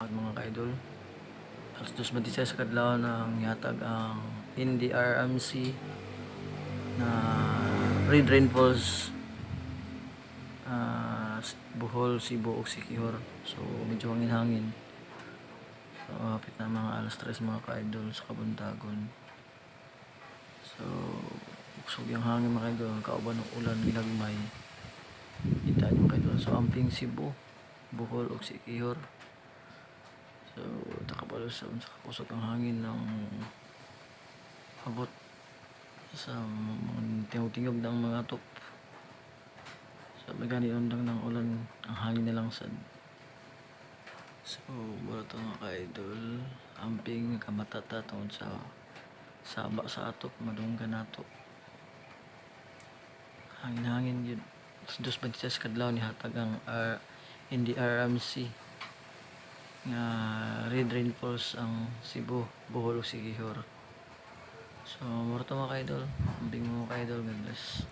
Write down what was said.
at mga ka-idol. Alas 2:26 sa kadlaw ng yatag ang NDRMC na Red Rainfalls Bohol, Cebu ug Siquijor. So medyo hangin-hangin. So hapit na mga alas 3 mga ka-idol sa kabuntagon. So usog yung hangin mga ka-idol, kauban ng ulan ginagmay. Kita nyo mga ka-idol. So amping Cebu, Bohol ug Siquijor. So takapalo sa kusog ang hangin ng abot sa mga tingog-tingog ng mga top. So magani undang ng ulan, ang hangin na lang sad. So mura to mga ka-idol, amping kamatata tungod sa saba sa atop, madunggan nato. Hangin-hangin yun. 2:26 kadlaw ni hatag ang NDRMC nga Red Rainfalls ang Cebu, Bohol ug Siquijor. So mura to mga ka-idol, amping mga ka-idol, God bless.